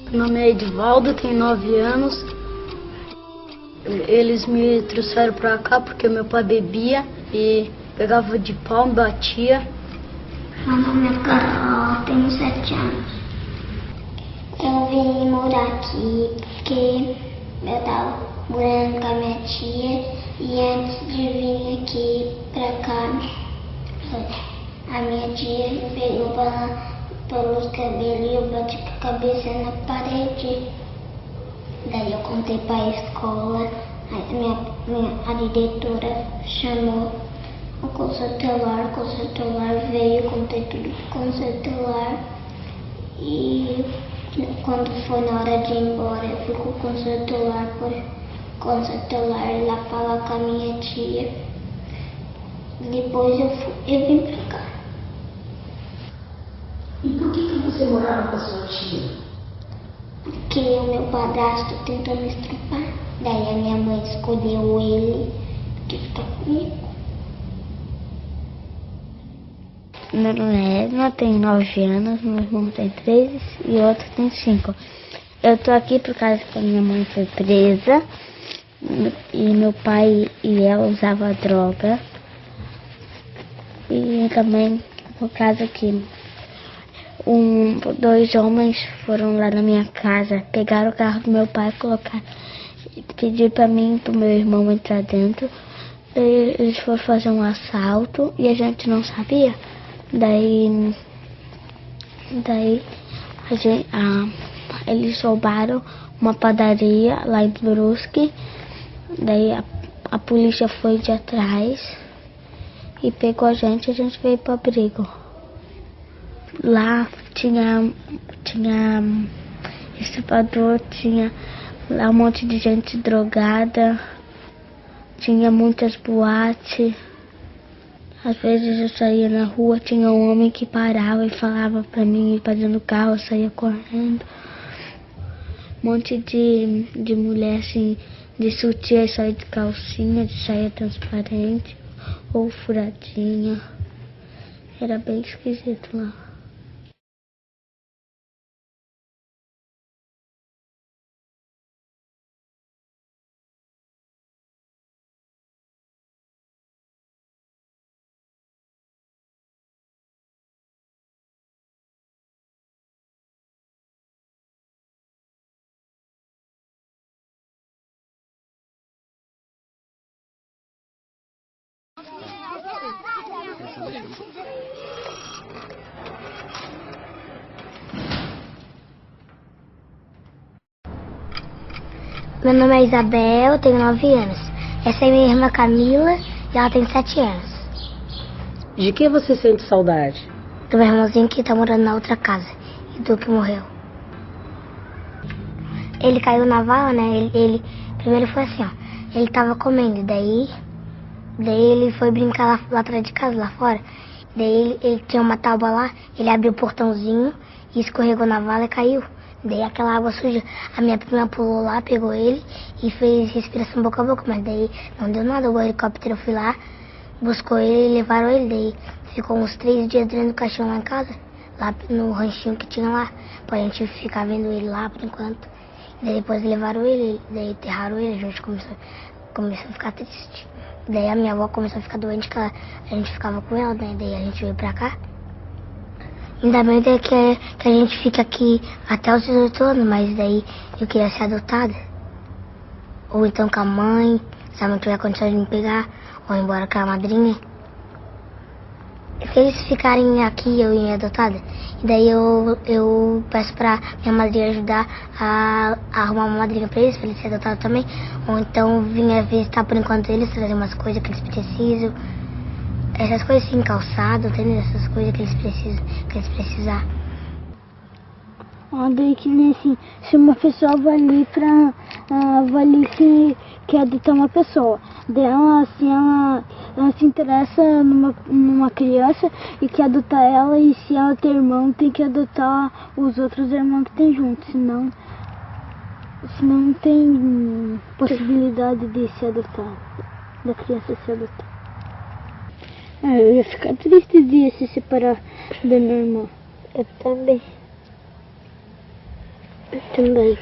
Meu nome é Edivaldo, tenho 9 anos. Eles me trouxeram pra cá porque meu pai bebia e pegava de pau, me batia. Meu nome é Carol, tenho 7 anos. Eu vim morar aqui porque eu tava morando com a minha tia e antes de vir aqui pra cá, a minha tia pegou pelos cabelos e eu bati com a cabeça na parede. Daí eu contei pra escola, a diretora chamou o consultor veio, contei tudo com o consultor e quando foi na hora de ir embora eu fui com o consultor lá falar com a minha tia. Depois eu vim pra cá. E por que você morava com a sua tia? Porque o meu padrasto tentou me estrupar. Daí a minha mãe escolheu ele que ficar comigo. Meu nome é Edna, tenho 9 anos, meu irmão tem 3 e outro tem 5. Eu tô aqui por causa que a minha mãe foi presa e meu pai e ela usavam droga. E também por causa que 2 homens foram lá na minha casa, pegaram o carro do meu pai, colocaram, pediram pra mim e pro meu irmão entrar dentro. Daí eles foram fazer um assalto e a gente não sabia. Daí eles roubaram uma padaria lá em Brusque. Daí a polícia foi de atrás e pegou a gente veio pro abrigo. Lá tinha estuprador, tinha lá um monte de gente drogada, tinha muitas boates. Às vezes eu saía na rua, tinha um homem que parava e falava pra mim ir pra dentro do carro, eu saía correndo. Um monte de mulher assim, de sutiã e saia de calcinha, de saia transparente ou furadinha. Era bem esquisito lá. Meu nome é Isabel, tenho 9 anos. Essa é minha irmã Camila e ela tem 7 anos. De que você sente saudade? Do meu irmãozinho que tá morando na outra casa e do que morreu. Ele caiu na vala, né? Ele primeiro foi assim, ó. Ele tava comendo, daí ele foi brincar lá atrás de casa, lá fora. Daí ele tinha uma tábua lá, ele abriu o portãozinho e escorregou na vala e caiu. Daí aquela água suja, a minha prima pulou lá, pegou ele e fez respiração boca a boca, mas daí não deu nada. O helicóptero foi lá, buscou ele e levaram ele. Daí ficou uns 3 dias dentro do caixão lá em casa, lá no ranchinho que tinha lá, pra gente ficar vendo ele lá por enquanto. Daí depois levaram ele, daí enterraram ele, a gente começou a ficar triste. Daí a minha avó começou a ficar doente, que a gente ficava com ela, né? Daí a gente veio pra cá. Ainda bem que a gente fica aqui até os 18 anos, mas daí eu queria ser adotada. Ou então com a mãe, se a mãe tiver condição de me pegar, ou ir embora com a madrinha. Se eles ficarem aqui, eu ia adotada. E daí eu peço pra minha madrinha ajudar a arrumar uma madrinha pra eles serem adotados também. Ou então vir visitar por enquanto eles, trazer umas coisas que eles precisam. Essas coisas assim, calçado, entendeu? Essas coisas que eles precisar. Daí que nem assim, se uma pessoa vai ali que quer adotar uma pessoa, daí ela se interessa numa criança e quer adotar ela, e se ela tem irmão, tem que adotar os outros irmãos que tem junto, senão não tem possibilidade de se adotar, da criança se adotar. Eu ia ficar triste de se separar da minha irmã. Eu também. Também.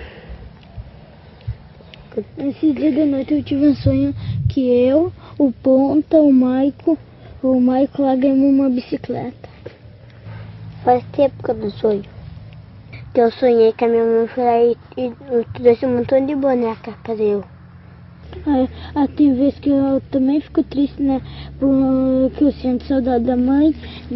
Esse dia da noite eu tive um sonho que eu, o Ponta, o Maico lá ganhamos uma bicicleta. Faz tempo que eu não sonho. Que eu sonhei que a minha mãe foi lá e trouxe um montão de boneca pra eu. Tem vezes que eu também fico triste, né? Porque eu sinto saudade da mãe,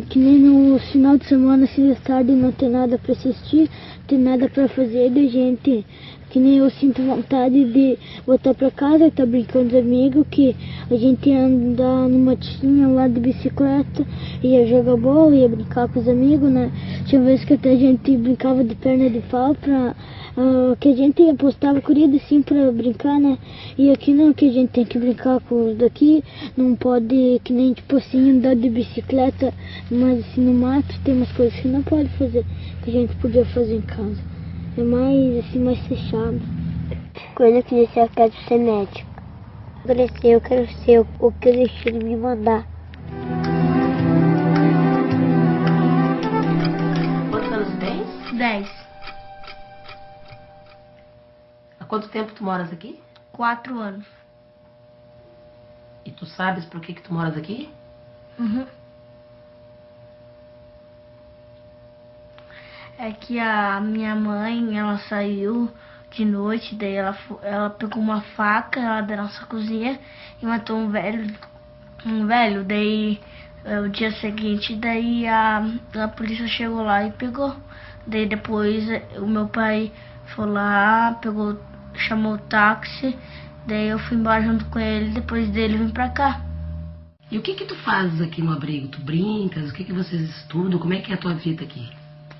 que nem no final de semana, assim, de tarde, não tem nada pra assistir, não tem nada pra fazer, da gente, que nem eu sinto vontade de voltar pra casa e tá brincando com os amigos, que a gente ia andar numa matinha lá de bicicleta, ia jogar bola, ia brincar com os amigos, né? Tinha vezes que até a gente brincava de perna de pau que a gente apostava corrida assim pra brincar, né? E aqui não, que a gente tem que brincar com os daqui, não pode, que nem tipo assim, andar de bicicleta, mas assim no mato tem umas coisas que não pode fazer, que a gente podia fazer em casa. É mais assim, mais fechado. Quando eu crescer, eu quero ser médico. Quando eu crescer, eu quero ser o que o destino me mandar. Quantos anos tens? 10. Há quanto tempo tu moras aqui? 4 anos. E tu sabes por que tu moras aqui? Uhum. É que a minha mãe, ela saiu de noite, daí ela pegou uma faca lá da nossa cozinha e matou um velho, daí o dia seguinte, daí a polícia chegou lá e pegou. Daí depois o meu pai foi lá, chamou o táxi, daí eu fui embora junto com ele, depois dele vim pra cá. E o que tu fazes aqui no abrigo? Tu brincas? O que vocês estudam? Como é que é a tua vida aqui?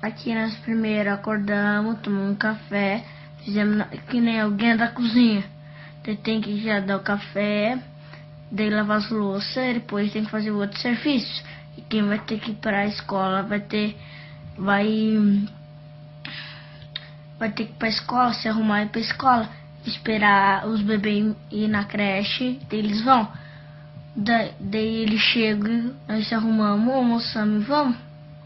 Aqui nós primeiro acordamos, tomamos um café, fizemos que nem alguém da cozinha. Daí tem que já dar o café, daí lavar as louças, e depois tem que fazer o outro serviço. E quem vai ter que ir para a escola vai ter que ir para a escola, se arrumar e ir para a escola, esperar os bebês ir na creche, daí eles vão. Daí eles chegam, nós se arrumamos, almoçamos e vamos.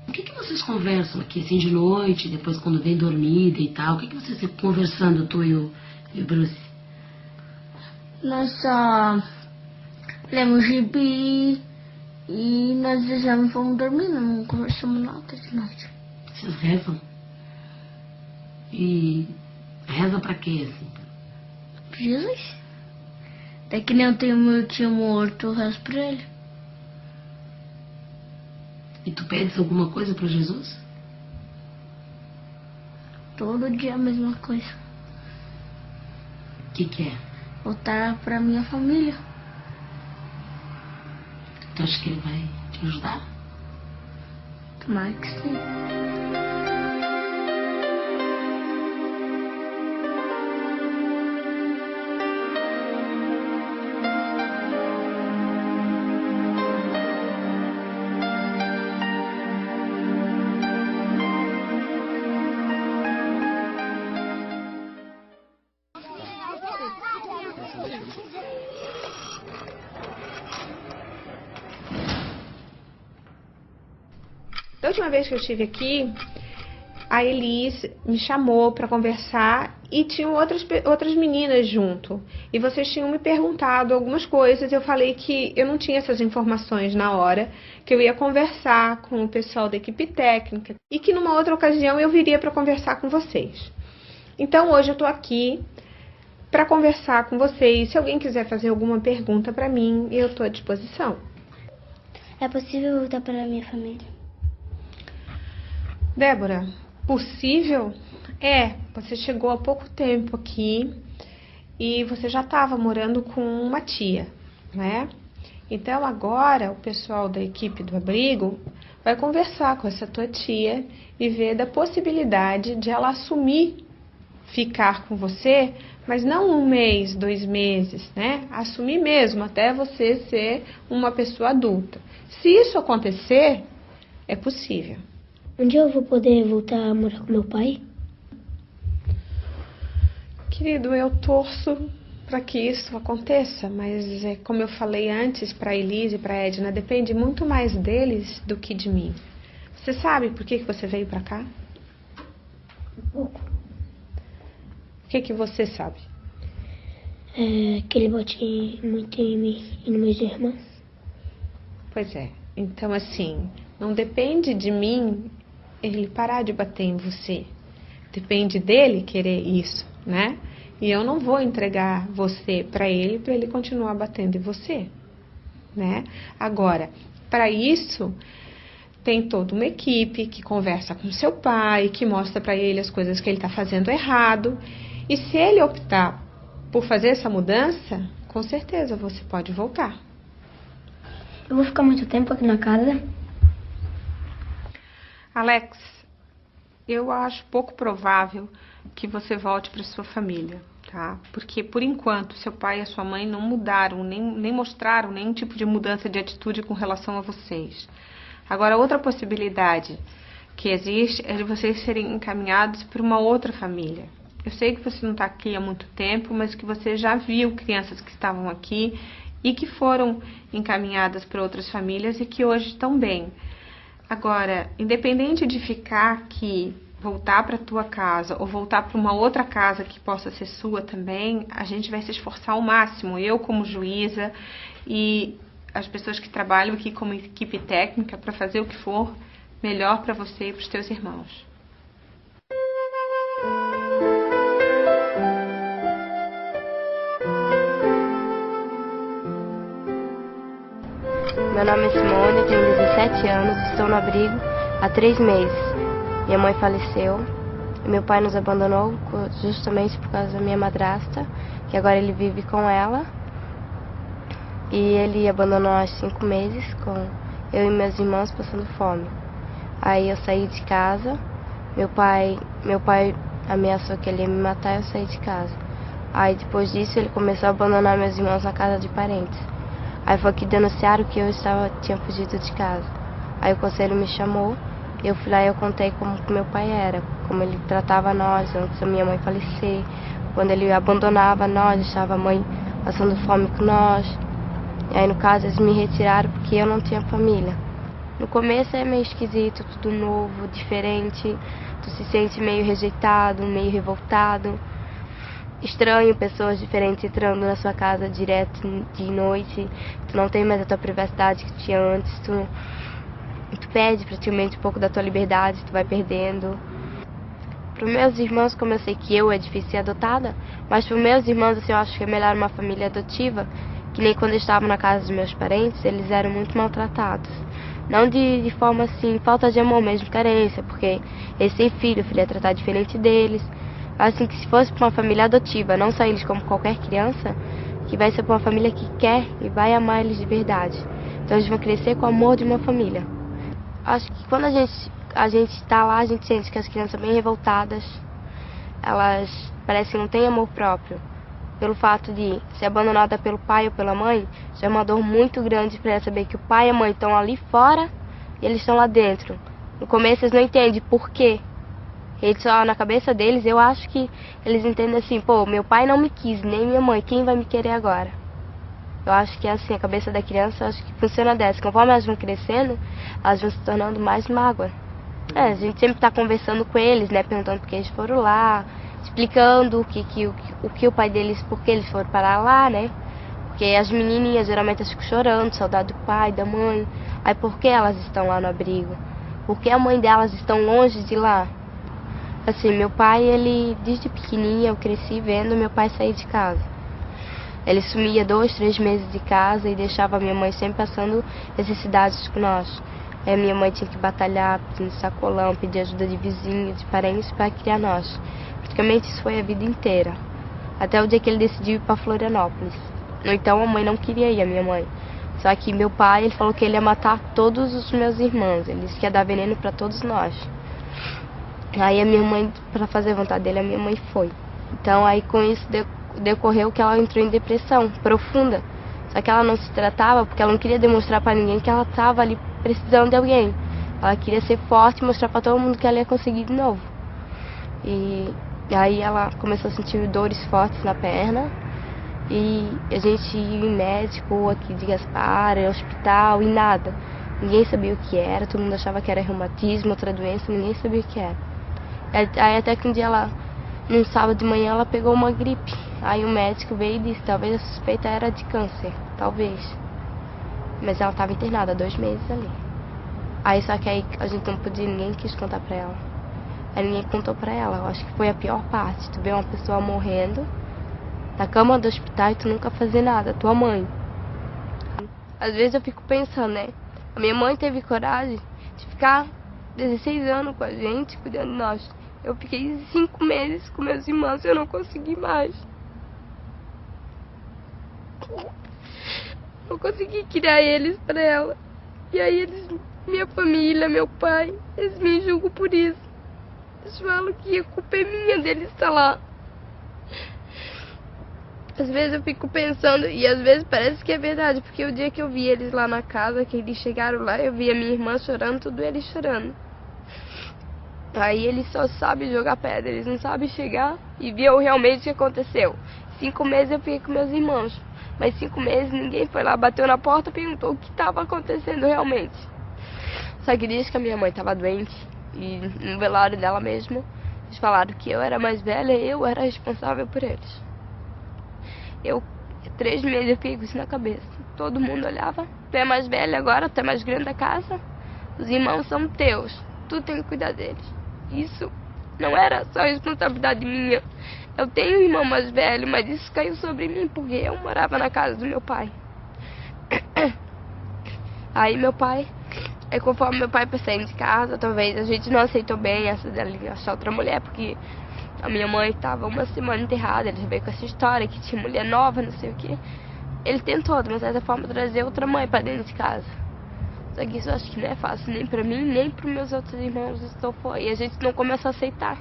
O que vocês conversam aqui, assim, de noite, depois quando vem dormida e tal? O que vocês ficam conversando, tu e o Bruce? Nós só lemos gibi e nós desejamos e vamos dormir, não conversamos nada de noite. Vocês rezam? E reza pra quê, assim? Jesus. Até que nem eu tenho meu tio morto, eu rezo pra ele. E tu pedes alguma coisa pra Jesus? Todo dia a mesma coisa. O que é? Voltar pra minha família. Tu acha que ele vai te ajudar? Tomara que sim. Da última vez que eu estive aqui, a Elis me chamou para conversar e tinham outras meninas junto. E vocês tinham me perguntado algumas coisas. Eu falei que eu não tinha essas informações na hora, que eu ia conversar com o pessoal da equipe técnica e que numa outra ocasião eu viria para conversar com vocês. Então hoje eu estou aqui para conversar com vocês. Se alguém quiser fazer alguma pergunta para mim, eu estou à disposição. É possível voltar para a minha família? Débora, possível? Você chegou há pouco tempo aqui e você já estava morando com uma tia, né? Então agora o pessoal da equipe do abrigo vai conversar com essa tua tia e ver da possibilidade de ela assumir ficar com você, mas não 1 mês, 2 meses, né? Assumir mesmo até você ser uma pessoa adulta. Se isso acontecer, é possível. Um dia eu vou poder voltar a morar com meu pai? Querido, eu torço para que isso aconteça, mas como eu falei antes para a Elise e para a Edna, depende muito mais deles do que de mim. Você sabe por que você veio para cá? Um pouco. O que você sabe? Que ele bate muito em mim e nos meus irmãos. Pois é. Então, assim, não depende de mim ele parar de bater em você. Depende dele querer isso, né? E eu não vou entregar você para ele continuar batendo em você, né? Agora, para isso, tem toda uma equipe que conversa com seu pai, que mostra para ele as coisas que ele está fazendo errado. E se ele optar por fazer essa mudança, com certeza você pode voltar. Eu vou ficar muito tempo aqui na casa? Alex, eu acho pouco provável que você volte para sua família, tá? Porque, por enquanto, seu pai e a sua mãe não mudaram, nem mostraram nenhum tipo de mudança de atitude com relação a vocês. Agora, outra possibilidade que existe é de vocês serem encaminhados para uma outra família. Eu sei que você não está aqui há muito tempo, mas que você já viu crianças que estavam aqui e que foram encaminhadas para outras famílias e que hoje estão bem. Agora, independente de ficar aqui, voltar para a tua casa ou voltar para uma outra casa que possa ser sua também, a gente vai se esforçar ao máximo, eu como juíza e as pessoas que trabalham aqui como equipe técnica, para fazer o que for melhor para você e para os teus irmãos. Meu nome é Simone, tenho 17 anos, estou no abrigo há 3 meses. Minha mãe faleceu e meu pai nos abandonou justamente por causa da minha madrasta, que agora ele vive com ela. E ele abandonou há 5 meses, com eu e meus irmãos passando fome. Aí eu saí de casa, meu pai ameaçou que ele ia me matar e eu saí de casa. Aí depois disso ele começou a abandonar meus irmãos na casa de parentes. Aí foi que denunciaram que eu tinha fugido de casa. Aí o conselho me chamou, eu fui lá e eu contei como que meu pai era, como ele tratava nós antes da minha mãe falecer, quando ele abandonava nós, deixava a mãe passando fome com nós. E aí no caso eles me retiraram porque eu não tinha família. No começo é meio esquisito, tudo novo, diferente, tu se sente meio rejeitado, meio revoltado. Estranho, pessoas diferentes entrando na sua casa direto de noite. Tu não tem mais a tua privacidade que tinha antes. Tu perde praticamente um pouco da tua liberdade, tu vai perdendo. Para os meus irmãos, como eu sei que é difícil ser adotada, mas para os meus irmãos assim, eu acho que é melhor uma família adotiva, que nem quando eu estava na casa dos meus parentes, eles eram muito maltratados. Não de forma assim, falta de amor mesmo, carência, porque eles têm filho, o filho é tratado diferente deles. Assim que se fosse para uma família adotiva, não só eles como qualquer criança, que vai ser para uma família que quer e vai amar eles de verdade. Então eles vão crescer com o amor de uma família. Acho que quando a gente está lá, a gente sente que as crianças são bem revoltadas, elas parecem que não têm amor próprio. Pelo fato de ser abandonada pelo pai ou pela mãe, já é uma dor muito grande para elas saber que o pai e a mãe estão ali fora e eles estão lá dentro. No começo eles não entendem por quê. Eles só, na cabeça deles, eu acho que eles entendem assim, pô, meu pai não me quis, nem minha mãe, quem vai me querer agora? Eu acho que assim, a cabeça da criança, eu acho que funciona dessa. Conforme elas vão crescendo, elas vão se tornando mais mágoa. A gente sempre está conversando com eles, né, perguntando por que eles foram lá, explicando o que o pai deles, por que eles foram parar lá, né? Porque as menininhas geralmente elas ficam chorando, saudade do pai, da mãe. Aí por que elas estão lá no abrigo? Por que a mãe delas estão longe de lá? Assim, meu pai, ele, desde pequenininha, eu cresci vendo meu pai sair de casa. Ele sumia 2, 3 meses de casa e deixava a minha mãe sempre passando necessidades com nós. Aí a minha mãe tinha que batalhar, pedindo sacolão, pedir ajuda de vizinhos, de parentes para criar nós. Praticamente isso foi a vida inteira. Até o dia que ele decidiu ir para Florianópolis. Então a mãe não queria ir, a minha mãe. Só que meu pai, ele falou que ele ia matar todos os meus irmãos. Ele disse que ia dar veneno para todos nós. Aí a minha mãe, para fazer a vontade dele, a minha mãe foi. Então aí com isso decorreu que ela entrou em depressão profunda. Só que ela não se tratava porque ela não queria demonstrar para ninguém que ela estava ali precisando de alguém. Ela queria ser forte e mostrar para todo mundo que ela ia conseguir de novo. E aí ela começou a sentir dores fortes na perna. E a gente ia em médico aqui de Gaspar, hospital e nada. Ninguém sabia o que era, todo mundo achava que era reumatismo, outra doença, ninguém sabia o que era. Aí até que um dia ela num sábado de manhã ela pegou uma gripe. Aí o médico veio e disse, talvez a suspeita era de câncer, talvez. Mas ela estava internada há 2 meses ali. Aí só que aí a gente não podia, ninguém quis contar pra ela. Aí ninguém contou pra ela. Eu acho que foi a pior parte. Tu vê uma pessoa morrendo na cama do hospital e tu nunca fazer nada. Tua mãe. Às vezes eu fico pensando, né? A minha mãe teve coragem de ficar 16 anos com a gente, cuidando de nós. Eu fiquei 5 meses com meus irmãos e eu não consegui mais. Não consegui criar eles pra ela. E aí eles, minha família, meu pai, eles me julgam por isso. Eles falam que a culpa é minha deles estar lá. Às vezes eu fico pensando, e às vezes parece que é verdade, porque o dia que eu vi eles lá na casa, que eles chegaram lá, eu vi a minha irmã chorando, tudo eles chorando. Aí eles só sabem jogar pedra, eles não sabem chegar e ver realmente o que aconteceu. 5 meses eu fiquei com meus irmãos, mas 5 meses ninguém foi lá, bateu na porta e perguntou o que estava acontecendo realmente. Só que diz que a minha mãe estava doente, e no velório dela mesmo, eles falaram que eu era mais velha e eu era responsável por eles. 3 meses eu fiquei com isso na cabeça. Todo mundo olhava, tu é mais velha agora, tu é mais grande da casa, os irmãos são teus, tu tem que cuidar deles. Isso não era só responsabilidade minha. Eu tenho um irmão mais velho, mas isso caiu sobre mim porque eu morava na casa do meu pai. Aí conforme meu pai foi saindo de casa, talvez a gente não aceitou bem essa dele achar outra mulher, porque a minha mãe estava 1 semana enterrada, ele veio com essa história que tinha mulher nova, não sei o que. Ele tentou, de uma certa forma, trazer outra mãe para dentro de casa. Só que isso eu acho que não é fácil, nem para mim, nem para meus outros irmãos, isso foi. E a gente não começou a aceitar.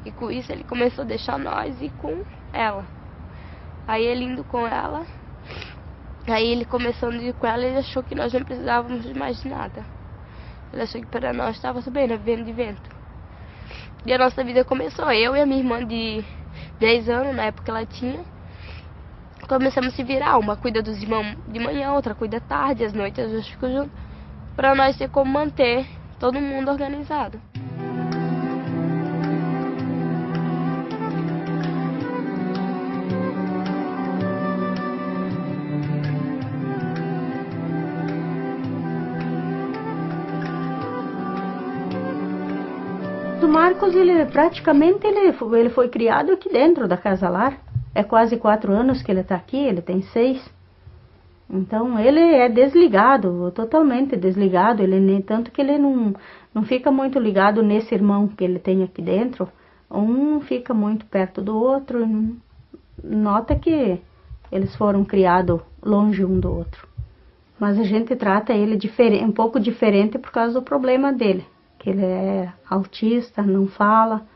E com isso ele começou a deixar nós ir com ela. Aí ele indo com ela, aí ele começando a ir com ela, ele achou que nós não precisávamos de mais de nada. Ele achou que para nós estava tudo bem, né, vivendo de vento. E a nossa vida começou, eu e a minha irmã de 10 anos, na época ela tinha, começamos a se virar, uma cuida dos irmãos de manhã, outra cuida tarde, às noites a gente ficou junto, pra nós ter como manter todo mundo organizado. O Marcos, ele foi criado aqui dentro da Casa Lar. É quase 4 anos que ele está aqui, ele tem 6. Então ele é desligado, totalmente desligado. Tanto que ele não fica muito ligado nesse irmão que ele tem aqui dentro. Um fica muito perto do outro. Nota que eles foram criados longe um do outro. Mas a gente trata ele um pouco diferente por causa do problema dele. Que ele é autista, não fala,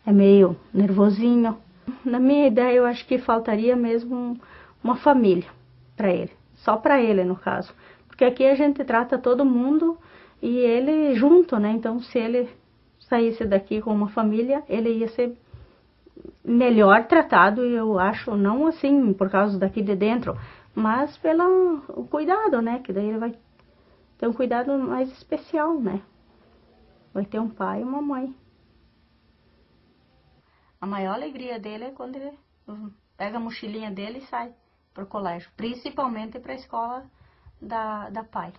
é meio nervosinho. Na minha ideia, eu acho que faltaria mesmo uma família para ele. Só para ele, no caso. Porque aqui a gente trata todo mundo e ele junto, né? Então, se ele saísse daqui com uma família, ele ia ser melhor tratado, eu acho. Não assim, por causa daqui de dentro, mas pelo cuidado, né? Que daí ele vai ter um cuidado mais especial, né? Vai ter um pai e uma mãe. A maior alegria dele é quando ele pega a mochilinha dele e sai para o colégio. Principalmente para a escola da pai.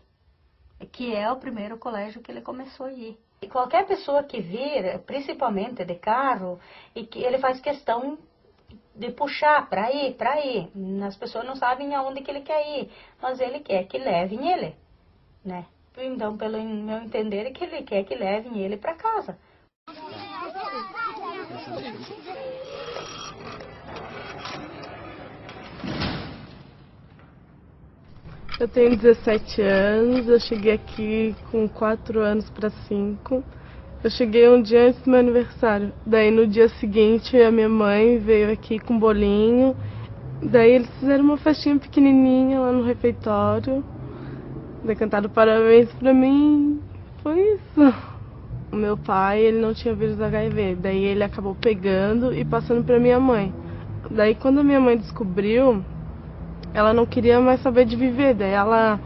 Que é o primeiro colégio que ele começou a ir. E qualquer pessoa que vir, principalmente de carro, e que ele faz questão de puxar para ir. As pessoas não sabem aonde que ele quer ir. Mas ele quer que levem ele, né? Então, pelo meu entender, é que ele quer que levem ele para casa. Eu tenho 17 anos, eu cheguei aqui com 4 anos para 5. Eu cheguei um dia antes do meu aniversário. Daí no dia seguinte a minha mãe veio aqui com um bolinho. Daí eles fizeram uma festinha pequenininha lá no refeitório. Daí cantaram parabéns pra mim, foi isso. O meu pai, ele não tinha vírus HIV, daí ele acabou pegando e passando pra minha mãe. Daí quando a minha mãe descobriu, ela não queria mais saber de viver, daí ela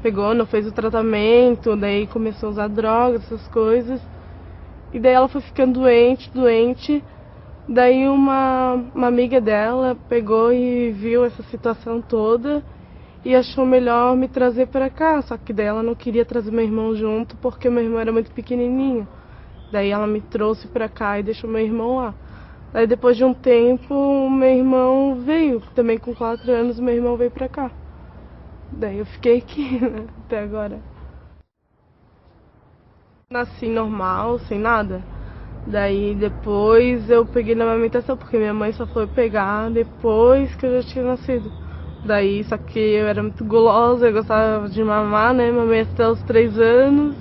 pegou, não fez o tratamento, daí começou a usar drogas, essas coisas. E daí ela foi ficando doente, Daí uma amiga dela pegou e viu essa situação toda e achou melhor me trazer para cá. Só que daí ela não queria trazer meu irmão junto porque meu irmão era muito pequenininho. Daí ela me trouxe para cá e deixou meu irmão lá. Daí depois de um tempo, meu irmão veio, também com 4 anos, meu irmão veio para cá. Daí eu fiquei aqui, né, até agora. Nasci normal, sem nada. Daí depois eu peguei na amamentação, porque minha mãe só foi pegar depois que eu já tinha nascido. Daí, só que eu era muito gulosa, eu gostava de mamar, né, mamei até os 3 anos.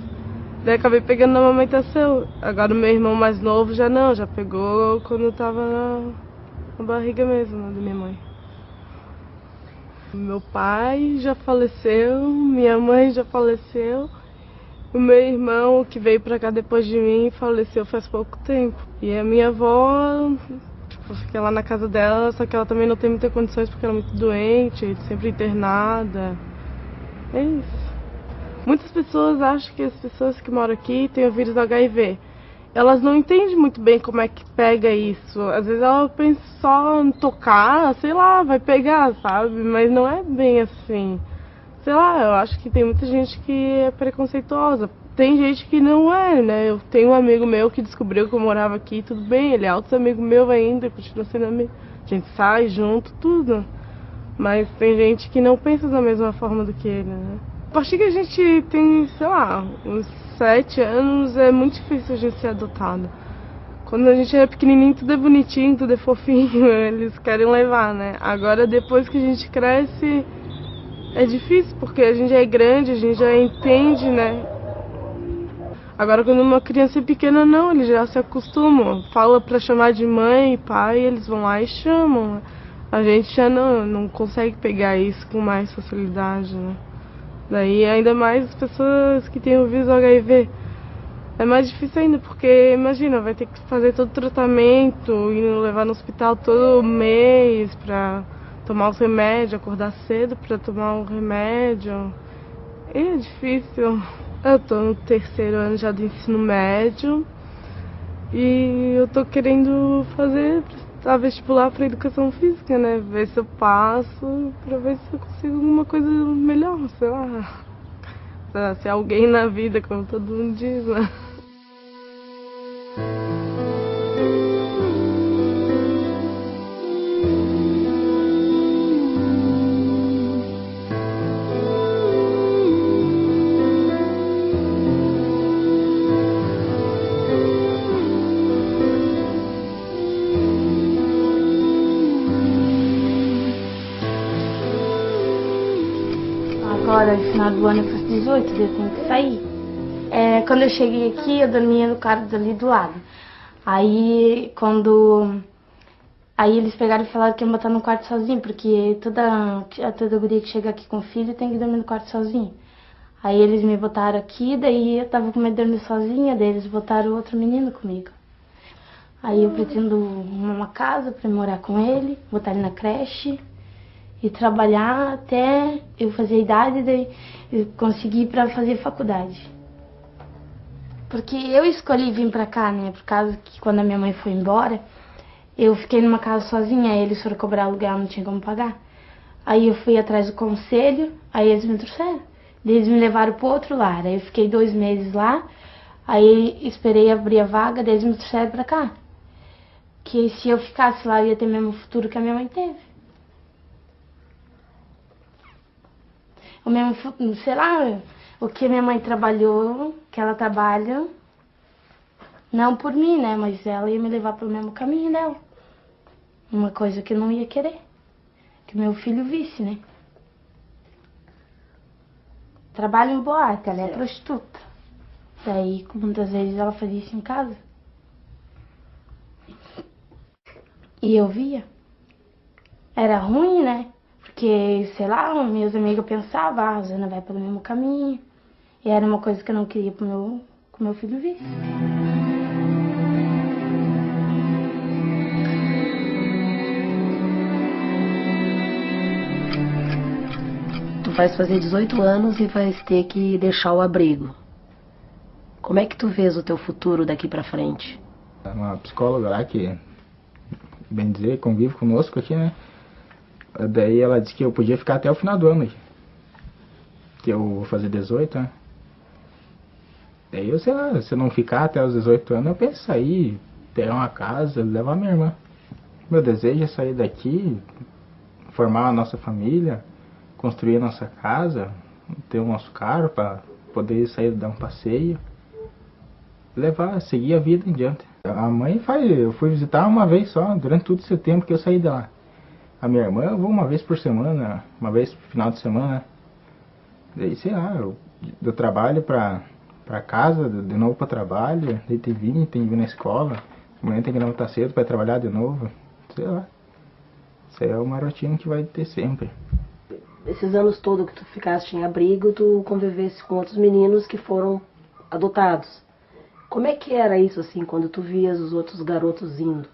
Daí acabei pegando na amamentação. Agora o meu irmão mais novo já não, já pegou quando eu tava na barriga mesmo, né, da minha mãe. Meu pai já faleceu, minha mãe já faleceu. O meu irmão, que veio pra cá depois de mim, faleceu faz pouco tempo. E a minha avó, tipo, fiquei lá na casa dela, só que ela também não tem muitas condições porque ela é muito doente, sempre internada. É isso. Muitas pessoas acham que as pessoas que moram aqui têm o vírus HIV. Elas não entendem muito bem como é que pega isso. Às vezes ela pensa só em tocar, sei lá, vai pegar, sabe? Mas não é bem assim. Sei lá, eu acho que tem muita gente que é preconceituosa. Tem gente que não é, né? Eu tenho um amigo meu que descobriu que eu morava aqui, tudo bem, ele é alto amigo meu ainda, continua sendo amigo. A gente sai junto, tudo. Mas tem gente que não pensa da mesma forma do que ele, né? A partir que a gente tem, sei lá, uns 7 anos, é muito difícil a gente ser adotado. Quando a gente é pequenininho, tudo é bonitinho, tudo é fofinho, eles querem levar, né? Agora, depois que a gente cresce, é difícil, porque a gente é grande, a gente já entende, né? Agora, quando uma criança é pequena, não, eles já se acostumam. Fala pra chamar de mãe e pai, eles vão lá e chamam. A gente já não consegue pegar isso com mais facilidade, né? Daí, ainda mais as pessoas que têm o vírus HIV. É mais difícil ainda, porque, imagina, vai ter que fazer todo o tratamento, ir levar no hospital todo mês pra tomar os remédios, acordar cedo pra tomar o remédio. É difícil. Eu tô no 3º ano já do ensino médio e eu tô querendo prestar vestibular pra educação física, né? Ver se eu passo pra ver se eu consigo alguma coisa melhor, sei lá. Ser alguém na vida, como todo mundo diz, né? Agora, no final do ano, eu faço 18, eu tenho que sair. Quando eu cheguei aqui, eu dormia no quarto ali do lado. Aí eles pegaram e falaram que iam botar no quarto sozinho, porque toda guria que chega aqui com filho tem que dormir no quarto sozinho. Aí eles me botaram aqui, daí eu tava com medo de dormir sozinha, daí eles botaram outro menino comigo. Aí eu pretendo uma casa pra morar com ele, botar ele na creche e trabalhar até eu fazer a idade, daí eu conseguir pra fazer faculdade. Porque eu escolhi vir pra cá, né, por causa que quando a minha mãe foi embora, eu fiquei numa casa sozinha, aí eles foram cobrar aluguel, não tinha como pagar. Aí eu fui atrás do conselho, aí eles me trouxeram. Eles me levaram pro outro lar, aí eu fiquei 2 meses lá, aí esperei abrir a vaga, daí eles me trouxeram pra cá. Que se eu ficasse lá, eu ia ter o mesmo futuro que a minha mãe teve. O mesmo futuro, sei lá, o que minha mãe trabalhou, que ela trabalha, não por mim, né, mas ela ia me levar pelo mesmo caminho dela. Uma coisa que eu não ia querer, que meu filho visse, né. Trabalha em boate, ela é prostituta. Daí, muitas vezes ela fazia isso em casa. E eu via. Era ruim, né? Porque, sei lá, meus amigos pensavam, a Zana vai pelo mesmo caminho. E era uma coisa que eu não queria que meu filho visse. Tu vais fazer 18 anos e vais ter que deixar o abrigo. Como é que tu vês o teu futuro daqui pra frente? Uma psicóloga lá que bem dizer, convive conosco aqui, né? Daí ela disse que eu podia ficar até o final do ano aqui. Que eu vou fazer 18, né? Daí eu, sei lá, se eu não ficar até os 18 anos, eu penso em sair, pegar uma casa, levar minha irmã. Meu desejo é sair daqui, formar a nossa família, construir a nossa casa, ter o nosso carro para poder sair, dar um passeio, levar, seguir a vida em diante. A mãe eu fui visitar uma vez só, durante todo esse tempo que eu saí de lá. A minha irmã eu vou uma vez por semana, uma vez no final de semana. Daí, sei lá, eu do trabalho para casa, de novo para trabalho, daí tem que vir na escola, amanhã tem que levantar cedo para trabalhar de novo, sei lá. Isso aí é uma rotina que vai ter sempre. Esses anos todos que tu ficaste em abrigo, tu convivesse com outros meninos que foram adotados. Como é que era isso, assim, quando tu vias os outros garotos indo?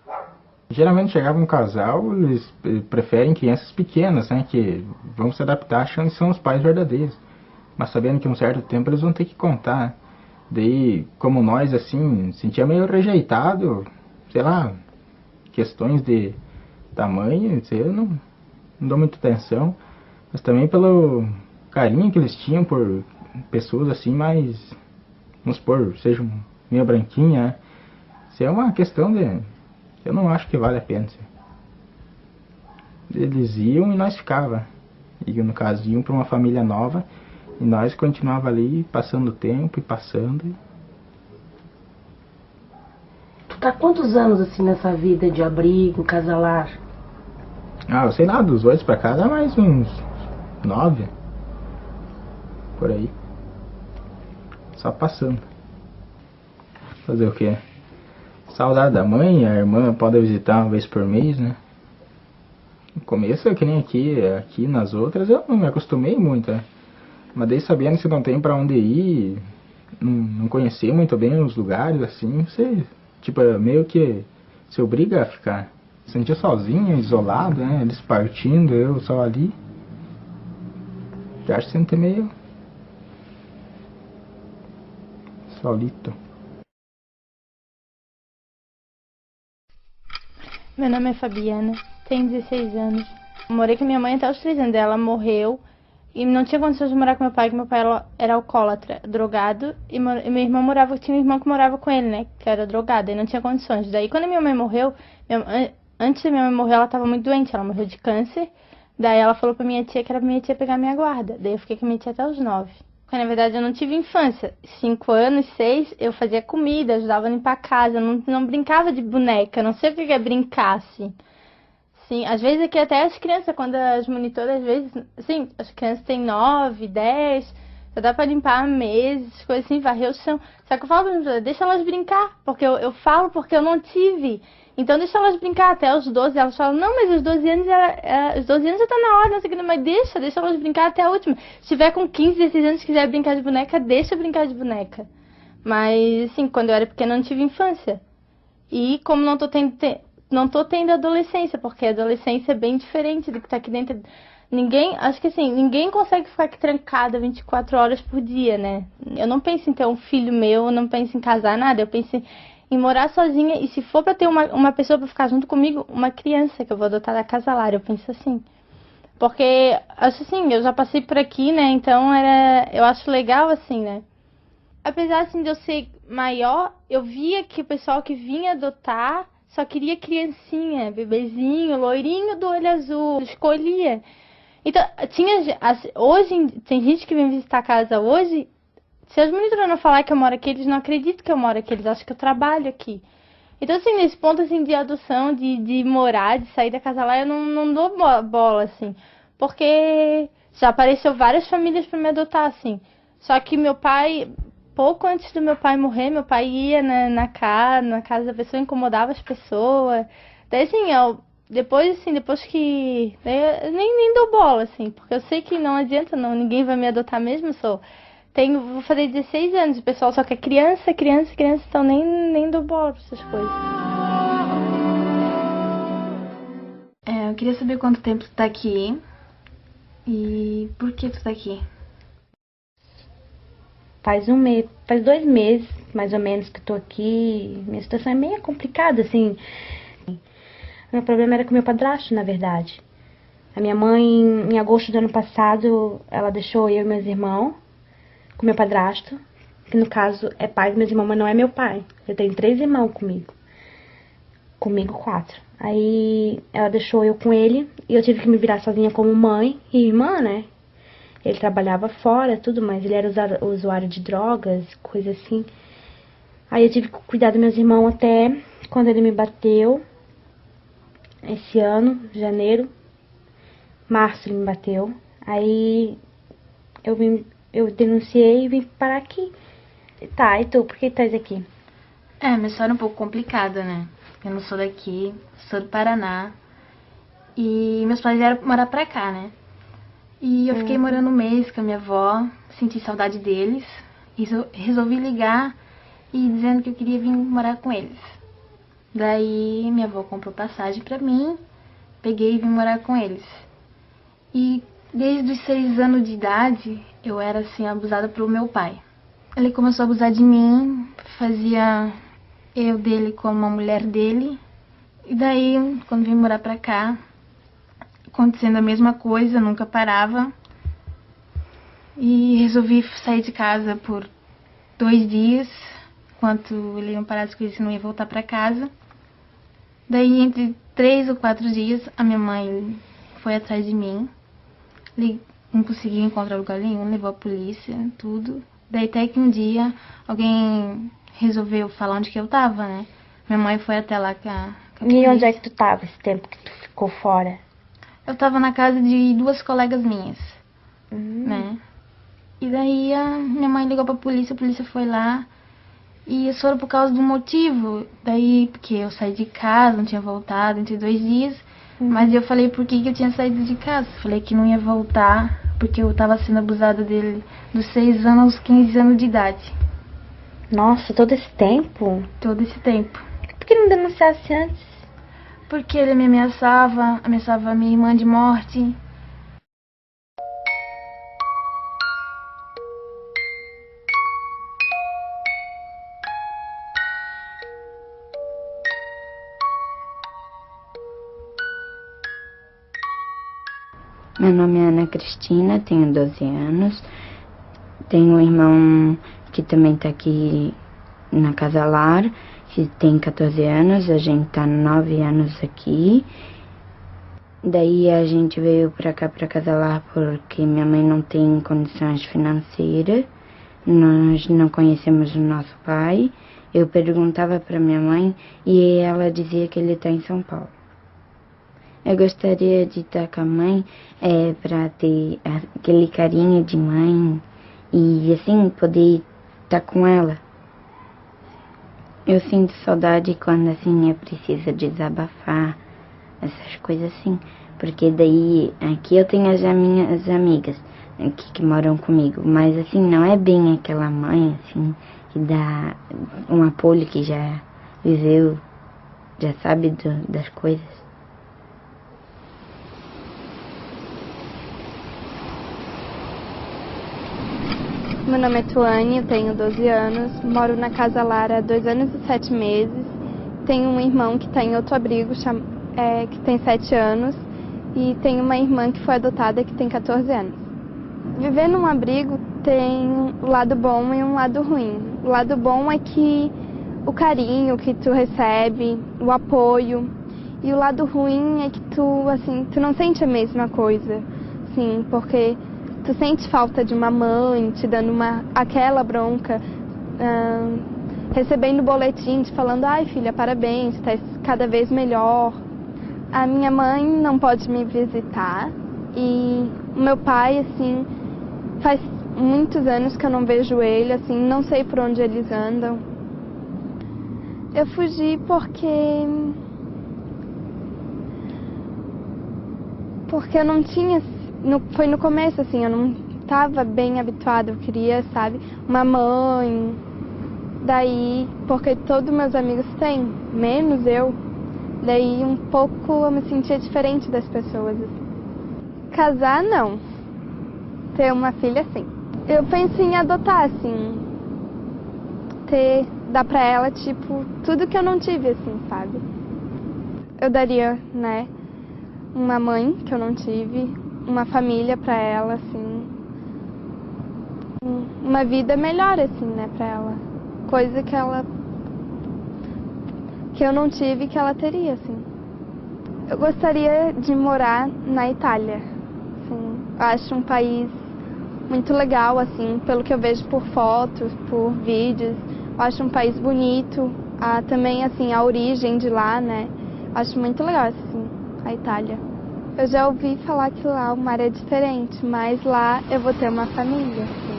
Geralmente chegava um casal, eles preferem crianças pequenas, né, que vão se adaptar achando que são os pais verdadeiros. Mas sabendo que um certo tempo eles vão ter que contar, né? Daí, como nós, assim, sentia meio rejeitado, sei lá, questões de tamanho, sei, eu não dou muita atenção. Mas também pelo carinho que eles tinham por pessoas assim mais, vamos supor, sejam meio branquinha, né? Isso é uma questão de... eu não acho que vale a pena. Assim. Eles iam e nós ficava. E no caso, iam para uma família nova e nós continuava ali, passando o tempo e passando. Tu tá quantos anos assim nessa vida de abrigo, casalar? Ah, eu sei lá, dos 8 pra cá dá mais uns 9. Por aí. Só passando. Fazer o quê? Saudade da mãe, a irmã pode visitar uma vez por mês, né? No começo, que nem aqui nas outras, eu não me acostumei muito, né? Mas daí sabendo que não tem pra onde ir, não conhecer muito bem os lugares, assim, você, tipo, meio que se obriga a ficar. Sentia sozinho, isolado, né? Eles partindo, eu só ali. Já acho que senti meio solito. Meu nome é Fabiana, tenho 16 anos. Morei com minha mãe até os 3 anos. Ela morreu e não tinha condições de morar com meu pai, que meu pai era alcoólatra, drogado. E meu irmão tinha um irmão que morava com ele, né, que era drogado, e não tinha condições. Daí quando minha mãe morreu, antes da minha mãe morrer, ela estava muito doente, ela morreu de câncer. Daí ela falou pra minha tia que era pra minha tia pegar minha guarda. Daí eu fiquei com minha tia até os 9. Porque na verdade eu não tive infância. 5 anos, 6, eu fazia comida, ajudava a limpar a casa, não brincava de boneca, não sei o que é brincar, assim. Sim, às vezes aqui até as crianças, quando as monitoras, às vezes, assim, as crianças têm 9, 10, já dá pra limpar meses, coisas assim, varrer o chão. Só que eu falo pra elas, deixa elas brincar, porque eu falo porque eu não tive. Então deixa elas brincar até os 12, elas falam, não, mas os 12 anos, os 12 anos já tá na hora, não sei o que, mas deixa elas brincar até a última. Se tiver com 15, 16 anos e quiser brincar de boneca, deixa brincar de boneca. Mas, assim, quando eu era pequena eu não tive infância. E como não tô tendo adolescência, porque a adolescência é bem diferente do que tá aqui dentro. Acho que assim, ninguém consegue ficar aqui trancada 24 horas por dia, né? Eu não penso em ter um filho meu, eu não penso em casar, nada, eu penso em morar sozinha, e se for pra ter uma pessoa pra ficar junto comigo, uma criança que eu vou adotar da casa lar, eu penso assim. Porque, acho assim, eu já passei por aqui, né, então eu acho legal assim, né. Apesar assim de eu ser maior, eu via que o pessoal que vinha adotar só queria criancinha, bebezinho, loirinho do olho azul, escolhia. Então, hoje, tem gente que vem visitar a casa hoje. Se as monitoras não falar que eu moro aqui, eles não acreditam que eu moro aqui, eles acham que eu trabalho aqui. Então, assim, nesse ponto, assim, de adoção, de morar, de sair da casa lá, eu não dou bola, assim. Porque já apareceu várias famílias para me adotar, assim. Só que meu pai, pouco antes do meu pai morrer, meu pai ia na casa da pessoa, incomodava as pessoas. Daí, assim, depois que... Eu nem dou bola, assim, porque eu sei que não adianta, ninguém vai me adotar mesmo, vou fazer 16 anos, o pessoal só quer criança, então nem dou bola pra essas coisas. Eu queria saber quanto tempo tu tá aqui e por que tu tá aqui? Faz 2 meses, mais ou menos, que eu tô aqui. Minha situação é meio complicada, assim. Meu problema era com meu padrasto, na verdade. A minha mãe, em agosto do ano passado, ela deixou eu e meus irmãos com meu padrasto, que no caso é pai dos meus irmãos, mas não é meu pai. Eu tenho 3 irmãos comigo. Comigo 4. Aí ela deixou eu com ele e eu tive que me virar sozinha como mãe e irmã, né? Ele trabalhava fora, tudo, mas ele era usuário de drogas, coisa assim. Aí eu tive que cuidar dos meus irmãos até quando ele me bateu. Esse ano, janeiro, março ele me bateu. Aí eu denunciei e vim parar aqui. Tá, e tu, por que estás aqui? Minha história é um pouco complicada, né? Eu não sou daqui, sou do Paraná. E meus pais vieram morar pra cá, né? E eu fiquei morando um mês com a minha avó, senti saudade deles. E resolvi ligar e dizendo que eu queria vir morar com eles. Daí minha avó comprou passagem pra mim, peguei e vim morar com eles. E desde os 6 anos de idade, eu era assim abusada pelo meu pai. Ele começou a abusar de mim, fazia eu dele como a mulher dele. E daí, quando vim morar pra cá, acontecendo a mesma coisa, nunca parava. E resolvi sair de casa por 2 dias, enquanto ele ia parar de coisas e não ia voltar pra casa. Daí, entre 3 ou 4 dias, a minha mãe foi atrás de mim. Não conseguia encontrar lugar nenhum, levou a polícia, tudo. Daí até que um dia alguém resolveu falar onde que eu tava, né? Minha mãe foi até lá com a polícia. E onde é que tu tava esse tempo que tu ficou fora? Eu tava na casa de 2 colegas minhas, né? E daí a minha mãe ligou pra polícia, a polícia foi lá. E isso foi por causa do motivo. Daí, porque eu saí de casa, não tinha voltado entre 2 dias. Mas eu falei por que eu tinha saído de casa. Falei que não ia voltar, porque eu tava sendo abusada dele dos 6 anos aos 15 anos de idade. Nossa, todo esse tempo? Todo esse tempo. Por que não denunciasse antes? Porque ele me ameaçava a minha irmã de morte. Meu nome é Ana Cristina, tenho 12 anos. Tenho um irmão que também está aqui na Casa Lar, que tem 14 anos. A gente está 9 anos aqui. Daí a gente veio para cá, para Casa Lar, porque minha mãe não tem condições financeiras. Nós não conhecemos o nosso pai. Eu perguntava para minha mãe e ela dizia que ele está em São Paulo. Eu gostaria de estar com a mãe para ter aquele carinho de mãe e assim poder estar com ela. Eu sinto saudade quando assim eu preciso desabafar, essas coisas assim. Porque daí aqui eu tenho as minhas amigas aqui que moram comigo, mas assim não é bem aquela mãe assim que dá um apoio, que já viveu, já sabe das coisas. Meu nome é Tuane, eu tenho 12 anos, moro na Casa Lara há 2 anos e 7 meses. Tenho um irmão que está em outro abrigo, que tem 7 anos, e tenho uma irmã que foi adotada que tem 14 anos. Viver num abrigo tem um lado bom e um lado ruim. O lado bom é que o carinho que tu recebe, o apoio, e o lado ruim é que tu não sente a mesma coisa, assim, porque tu sente falta de uma mãe te dando aquela bronca, recebendo boletim te falando, ai filha, parabéns, tá cada vez melhor. A minha mãe não pode me visitar e o meu pai, assim, faz muitos anos que eu não vejo ele, assim, não sei por onde eles andam. Eu fugi porque eu não tinha... Foi no começo, assim, eu não estava bem habituada, eu queria, sabe, uma mãe. Daí, porque todos meus amigos têm, menos eu, daí um pouco eu me sentia diferente das pessoas. Casar, não. Ter uma filha, sim. Eu penso em adotar, assim, dar pra ela, tipo, tudo que eu não tive, assim, sabe? eu daria, né, uma mãe que eu não tive, uma família para ela, assim, uma vida melhor, assim, né, para ela. Coisa que eu não tive que ela teria, assim. Eu gostaria de morar na Itália, assim, eu acho um país muito legal, assim, pelo que eu vejo por fotos, por vídeos, eu acho um país bonito, também, assim, a origem de lá, né, acho muito legal, assim, a Itália. Eu já ouvi falar que lá o mar é diferente, mas lá eu vou ter uma família, assim.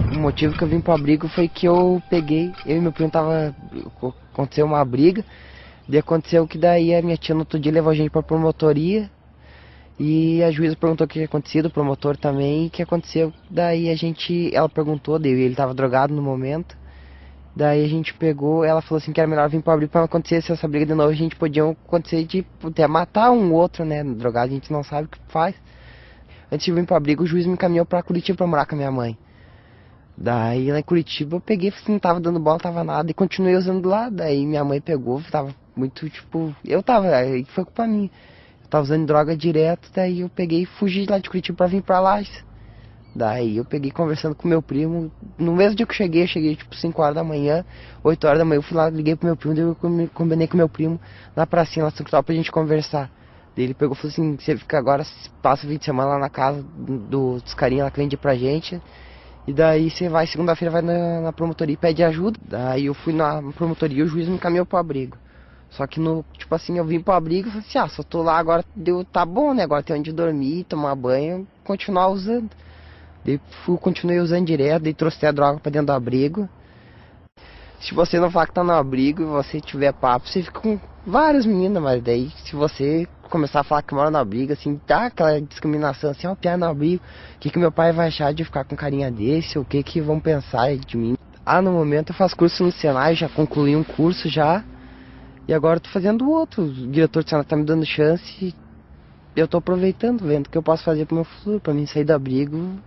O motivo que eu vim pro abrigo foi que eu e meu primo aconteceu uma briga, daí aconteceu que daí a minha tia no outro dia levou a gente pra promotoria e a juíza perguntou o que tinha acontecido, o promotor também, e o que aconteceu, daí ela perguntou, daí ele tava drogado no momento, daí a gente pegou, ela falou assim que era melhor vir pro abrigo pra não acontecer essa briga de novo, a gente podia acontecer de até matar um outro, né, drogado, a gente não sabe o que faz. Antes de vir pro abrigo, o juiz me encaminhou pra Curitiba pra morar com a minha mãe. Daí lá em Curitiba eu peguei, não tava dando bola, tava nada, e continuei usando lá. Daí minha mãe pegou, tava muito tipo, aí foi culpa minha. Eu tava usando droga direto, daí eu peguei e fugi lá de Curitiba pra vir pra lá. Daí eu peguei conversando com meu primo, no mesmo dia que eu cheguei tipo 5 horas da manhã, 8 horas da manhã eu fui lá, liguei pro meu primo, daí eu combinei com meu primo na pracinha lá São Cristóvão pra gente conversar. Daí ele pegou e falou assim, você fica agora, passa o fim de semana lá na casa dos carinha lá que vende pra gente. E daí você vai, segunda-feira vai na promotoria e pede ajuda. Daí eu fui na promotoria e o juiz me encaminhou pro abrigo. Só que tipo assim, eu vim pro abrigo e falei assim, só tô lá agora, tá bom, né? Agora tem onde dormir, tomar banho, continuar usando. Daí continuei usando direto, daí trouxe a droga pra dentro do abrigo. Se você não falar que tá no abrigo e você tiver papo, você fica com várias meninas, mas daí se você começar a falar que mora no abrigo, assim, tá aquela discriminação, assim, ó, piar no abrigo, o que meu pai vai achar de ficar com carinha desse, o que vão pensar de mim. No momento eu faço curso no Senai, já concluí um curso já, e agora eu tô fazendo outro, o diretor do Senai tá me dando chance, e eu tô aproveitando, vendo o que eu posso fazer pro meu futuro, pra mim sair do abrigo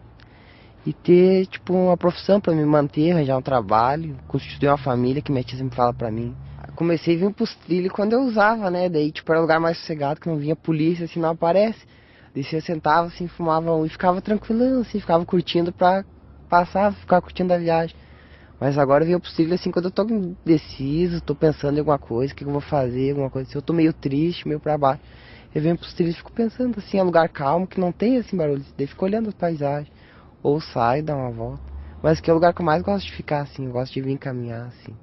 e ter, tipo, uma profissão pra me manter, arranjar um trabalho, constituir uma família, que minha tia sempre fala pra mim. Comecei a vir pros trilhos quando eu usava, né, daí, tipo, era um lugar mais sossegado, que não vinha polícia, assim, não aparece. Daí eu sentava, assim, fumava e ficava tranquilão, assim, ficava curtindo pra passar, ficar curtindo a viagem. Mas agora eu venho pros trilhos, assim, quando eu tô indeciso, tô pensando em alguma coisa, o que eu vou fazer, alguma coisa assim, eu tô meio triste, meio pra baixo. Eu venho pros trilhos e fico pensando, assim, é um lugar calmo, que não tem, assim, barulho, daí fico olhando as paisagens. Ou saio, dá uma volta. Mas que é o lugar que eu mais gosto de ficar, assim, eu gosto de vir caminhar, assim.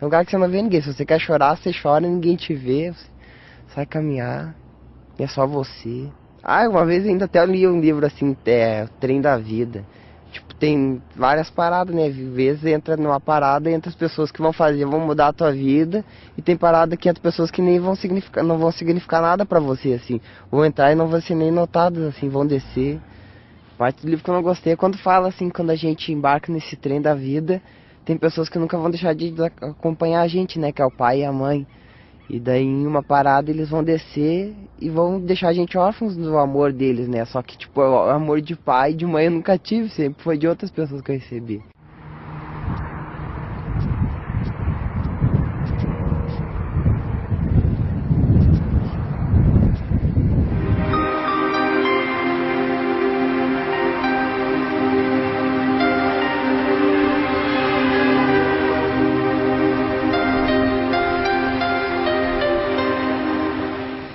É um lugar que você não vê ninguém, se você quer chorar, você chora, ninguém te vê, você sai caminhar, e é só você. Uma vez ainda até eu li um livro assim, O Trem da Vida. Tipo, tem várias paradas, né? Às vezes entra numa parada entre as pessoas que vão mudar a tua vida, e tem parada que entra pessoas que nem não vão significar nada pra você, assim. Vão entrar e não vão ser nem notadas, assim, vão descer. Parte do livro que eu não gostei é quando fala assim, quando a gente embarca nesse trem da vida, tem pessoas que nunca vão deixar de acompanhar a gente, né, que é o pai e a mãe. E daí em uma parada eles vão descer e vão deixar a gente órfãos do amor deles, né, só que tipo, o amor de pai e de mãe eu nunca tive, sempre foi de outras pessoas que eu recebi.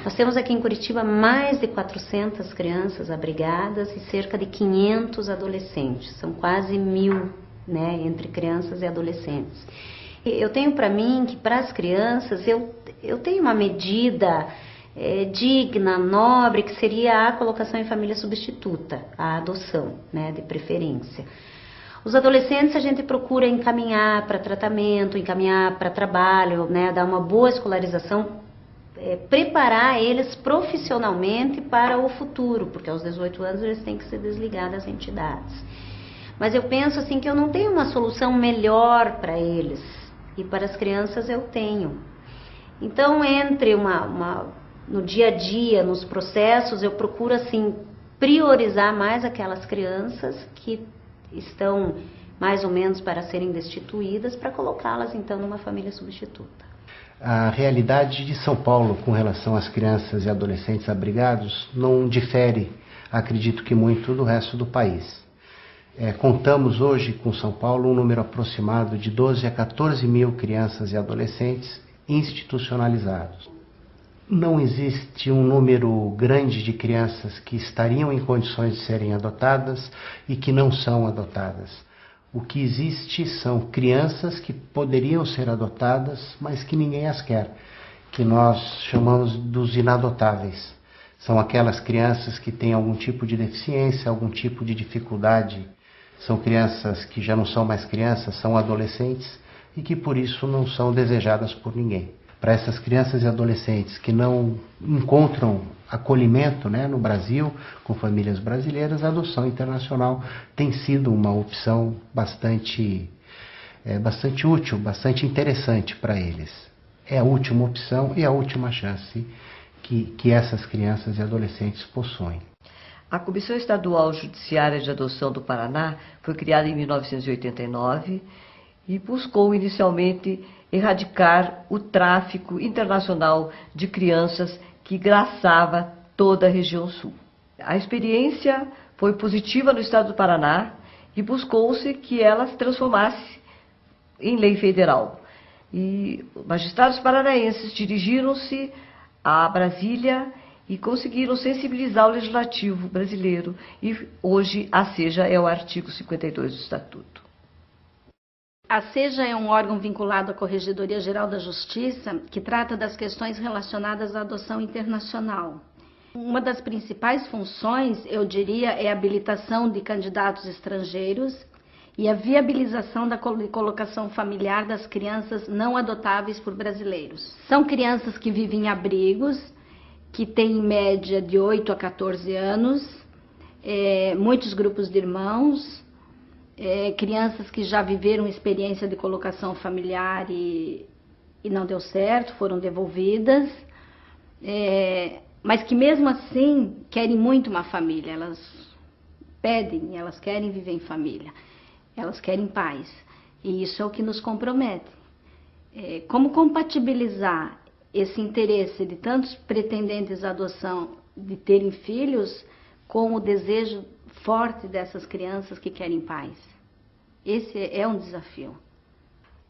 Nós temos aqui em Curitiba mais de 400 crianças abrigadas e cerca de 500 adolescentes. São quase 1000, né, entre crianças e adolescentes. Eu tenho para mim que para as crianças eu tenho uma medida digna, nobre, que seria a colocação em família substituta, a adoção, né, de preferência. Os adolescentes a gente procura encaminhar para tratamento, encaminhar para trabalho, né, dar uma boa escolarização, preparar eles profissionalmente para o futuro, porque aos 18 anos eles têm que se desligar das entidades. Mas eu penso assim que eu não tenho uma solução melhor para eles, e para as crianças eu tenho. Então, entre no dia a dia, nos processos, eu procuro assim priorizar mais aquelas crianças que estão mais ou menos para serem destituídas, para colocá-las então numa família substituta. A realidade de São Paulo com relação às crianças e adolescentes abrigados não difere, acredito que muito, do resto do país. Contamos hoje com São Paulo um número aproximado de 12 a 14 mil crianças e adolescentes institucionalizados. Não existe um número grande de crianças que estariam em condições de serem adotadas e que não são adotadas. O que existe são crianças que poderiam ser adotadas, mas que ninguém as quer, que nós chamamos dos inadotáveis. São aquelas crianças que têm algum tipo de deficiência, algum tipo de dificuldade. São crianças que já não são mais crianças, são adolescentes e que por isso não são desejadas por ninguém. Para essas crianças e adolescentes que não encontram acolhimento, né, no Brasil, com famílias brasileiras, a adoção internacional tem sido uma opção bastante útil, bastante interessante para eles. É a última opção e a última chance que essas crianças e adolescentes possuem. A Comissão Estadual Judiciária de Adoção do Paraná foi criada em 1989 e buscou inicialmente erradicar o tráfico internacional de crianças que graçava toda a região sul. A experiência foi positiva no estado do Paraná e buscou-se que ela se transformasse em lei federal. E magistrados paranaenses dirigiram-se a Brasília e conseguiram sensibilizar o legislativo brasileiro. E hoje a SEJA é o artigo 52 do Estatuto. A SEJA é um órgão vinculado à Corregedoria Geral da Justiça que trata das questões relacionadas à adoção internacional. Uma das principais funções, eu diria, é a habilitação de candidatos estrangeiros e a viabilização da colocação familiar das crianças não adotáveis por brasileiros. São crianças que vivem em abrigos, que têm em média de 8 a 14 anos, muitos grupos de irmãos, crianças que já viveram experiência de colocação familiar e não deu certo, foram devolvidas, mas que mesmo assim querem muito uma família, elas pedem, elas querem viver em família, elas querem paz, e isso é o que nos compromete. Como compatibilizar esse interesse de tantos pretendentes à adoção de terem filhos com o desejo forte dessas crianças que querem paz? Esse é um desafio.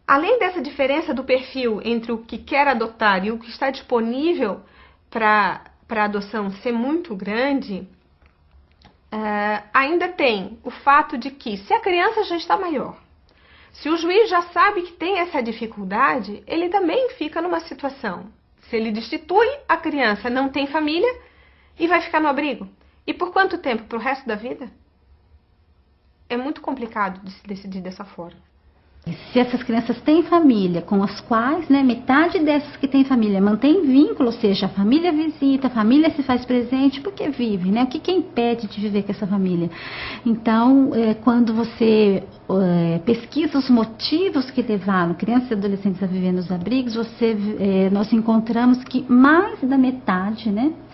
Além dessa diferença do perfil entre o que quer adotar e o que está disponível para adoção ser muito grande, ainda tem o fato de que, se a criança já está maior, se o juiz já sabe que tem essa dificuldade, ele também fica numa situação. Se ele destitui, a criança não tem família e vai ficar no abrigo. E por quanto tempo? Para o resto da vida? É muito complicado de se decidir dessa forma. Se essas crianças têm família, com as quais, metade dessas que têm família mantém vínculo, ou seja, a família visita, a família se faz presente, porque vive, O que impede de viver com essa família? Então, quando você pesquisa os motivos que levaram crianças e adolescentes a viver nos abrigos, nós encontramos que mais da metade,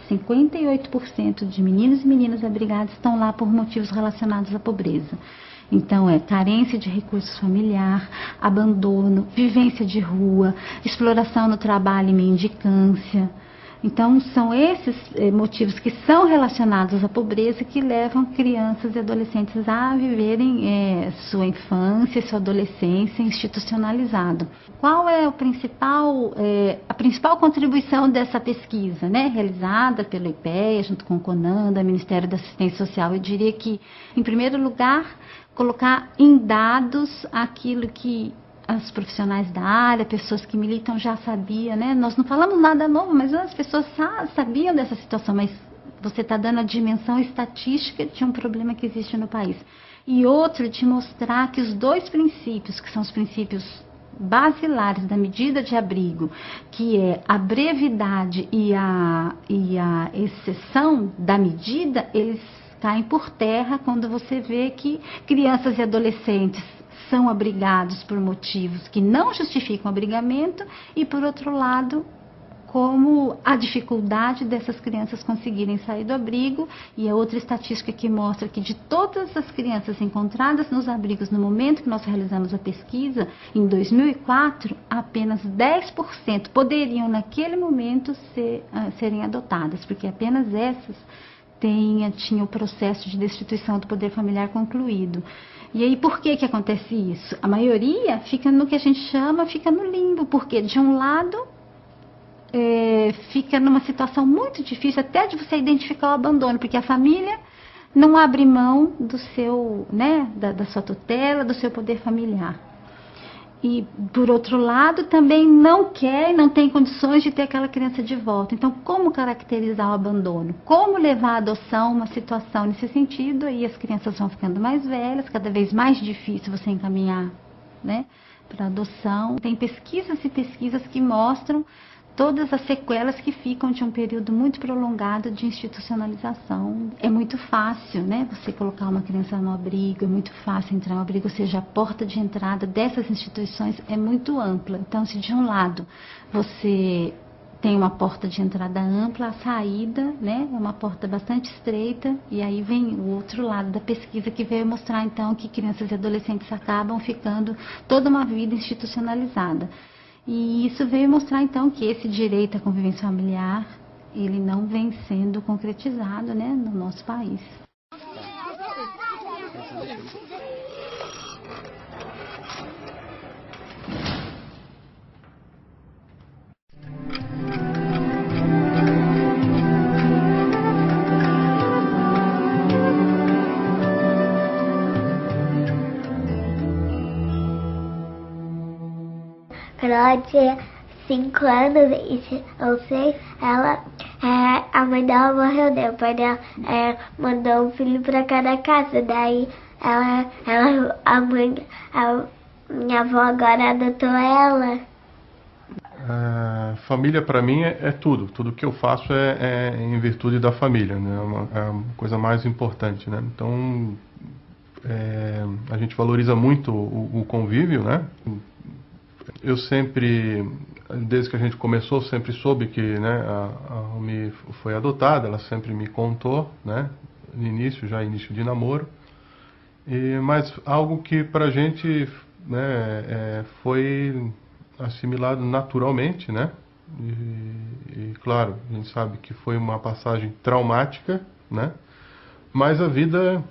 58% de meninos e meninas abrigados estão lá por motivos relacionados à pobreza. Então, carência de recursos familiar, abandono, vivência de rua, exploração no trabalho e mendicância. Então, são esses motivos que são relacionados à pobreza que levam crianças e adolescentes a viverem sua infância e sua adolescência institucionalizado. Qual é a principal contribuição dessa pesquisa, realizada pelo IPEA, junto com o CONANDA, Ministério da Assistência Social? Eu diria que, em primeiro lugar, colocar em dados aquilo que os profissionais da área, pessoas que militam já sabiam, Nós não falamos nada novo, mas as pessoas sabiam dessa situação, mas você está dando a dimensão estatística de um problema que existe no país. E outro, de mostrar que os dois princípios, que são os princípios basilares da medida de abrigo, que é a brevidade e a exceção da medida, eles caem por terra quando você vê que crianças e adolescentes são abrigados por motivos que não justificam o abrigamento e, por outro lado, como a dificuldade dessas crianças conseguirem sair do abrigo. E a outra estatística que mostra que de todas as crianças encontradas nos abrigos no momento que nós realizamos a pesquisa, em 2004, apenas 10% poderiam naquele momento serem adotadas, porque apenas essas tinham o processo de destituição do poder familiar concluído. E aí, por que acontece isso? A maioria fica no que a gente chama, fica no limbo, porque de um lado fica numa situação muito difícil até de você identificar o abandono, porque a família não abre mão do seu, da sua tutela, do seu poder familiar. E, por outro lado, também não quer e não tem condições de ter aquela criança de volta. Então, como caracterizar o abandono? Como levar a adoção uma situação nesse sentido? Aí as crianças vão ficando mais velhas, cada vez mais difícil você encaminhar, para adoção. Tem pesquisas e pesquisas que mostram todas as sequelas que ficam de um período muito prolongado de institucionalização. É muito fácil, você colocar uma criança no abrigo, é muito fácil entrar no abrigo, ou seja, a porta de entrada dessas instituições é muito ampla. Então, se de um lado você tem uma porta de entrada ampla, a saída, é uma porta bastante estreita, e aí vem o outro lado da pesquisa que veio mostrar, então, que crianças e adolescentes acabam ficando toda uma vida institucionalizada. E isso veio mostrar, então, que esse direito à convivência familiar, ele não vem sendo concretizado, no nosso país. Quando ela tinha 5 anos ou 6, a mãe dela morreu, o pai dela mandou um filho pra cada casa. Daí a minha avó agora adotou ela. Família para mim é tudo. Tudo que eu faço é em virtude da família, é a coisa mais importante, Então a gente valoriza muito o convívio, Eu sempre, desde que a gente começou, sempre soube que a Almi foi adotada. Ela sempre me contou, no início, já início de namoro. Mas algo que para a gente foi assimilado naturalmente, E claro, a gente sabe que foi uma passagem traumática, Mas a vida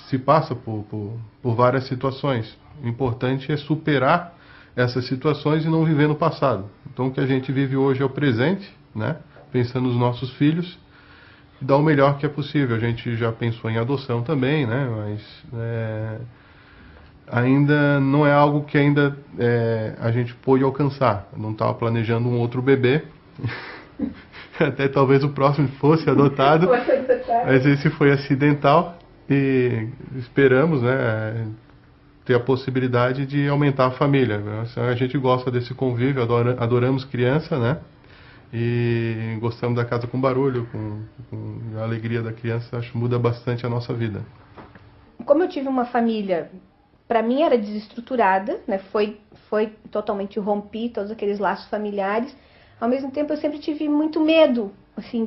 se passa por várias situações. O importante é superar essas situações e não viver no passado. Então, o que a gente vive hoje é o presente, Pensando nos nossos filhos, e dar o melhor que é possível. A gente já pensou em adoção também, Mas ainda não é algo que ainda a gente pôde alcançar. Eu não estava planejando um outro bebê. Até talvez o próximo fosse adotado, mas esse foi acidental e esperamos, ter a possibilidade de aumentar a família. A gente gosta desse convívio, adoramos criança, E gostamos da casa com barulho, com a alegria da criança, acho que muda bastante a nossa vida. Como eu tive uma família, para mim era desestruturada, foi totalmente rompi todos aqueles laços familiares. Ao mesmo tempo eu sempre tive muito medo, assim,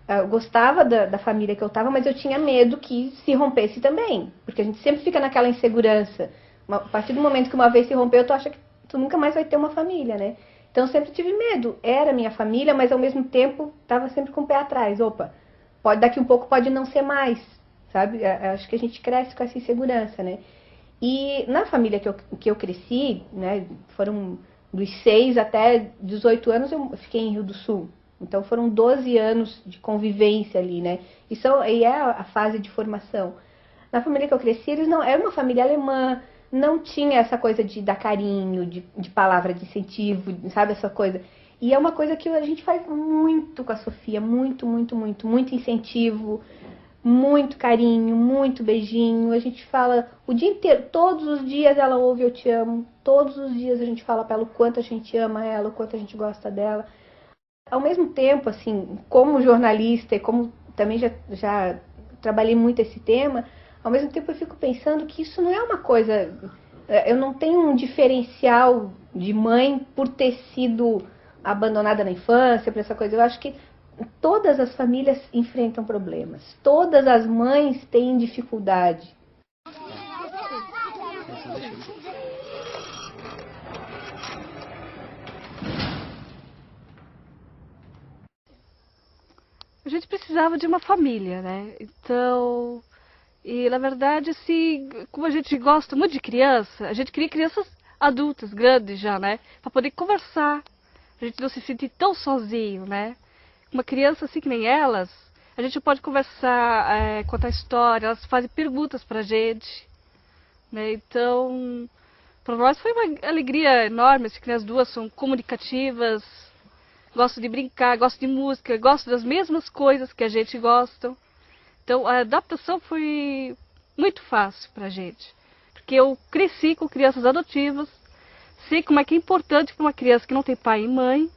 eu gostava da família que eu estava, mas eu tinha medo que se rompesse também, porque a gente sempre fica naquela insegurança. A partir do momento que uma vez se rompeu, tu acha que tu nunca mais vai ter uma família, Então eu sempre tive medo. Era minha família, mas ao mesmo tempo estava sempre com o pé atrás. Opa, daqui um pouco pode não ser mais, sabe? Acho que a gente cresce com essa insegurança, E na família que eu cresci, foram dos 6 até 18 anos eu fiquei em Rio do Sul. Então foram 12 anos de convivência ali, E é a fase de formação. Na família que eu cresci, eles não era uma família alemã, não tinha essa coisa de dar carinho, de palavra de incentivo, sabe, essa coisa. E é uma coisa que a gente faz muito com a Sofia, muito, muito, muito, muito incentivo, muito carinho, muito beijinho. A gente fala o dia inteiro, todos os dias ela ouve eu te amo, todos os dias a gente fala para ela o quanto a gente ama ela, o quanto a gente gosta dela. Ao mesmo tempo, assim, como jornalista e como também já trabalhei muito esse tema, ao mesmo tempo eu fico pensando que isso não é uma coisa... Eu não tenho um diferencial de mãe por ter sido abandonada na infância, por essa coisa. Eu acho que todas as famílias enfrentam problemas. Todas as mães têm dificuldade. A gente precisava de uma família, né? Então... E, na verdade, assim, como a gente gosta muito de criança, a gente cria crianças adultas, grandes já, né? Para poder conversar, a gente não se sentir tão sozinho, né? Uma criança assim que nem elas, a gente pode conversar, contar história, elas fazem perguntas pra gente, né? Então, para nós foi uma alegria enorme, assim, que as duas são comunicativas, gostam de brincar, gostam de música, gostam das mesmas coisas que a gente gosta. Então, a adaptação foi muito fácil pra gente, porque eu cresci com crianças adotivas, sei como é que é importante para uma criança que não tem pai e mãe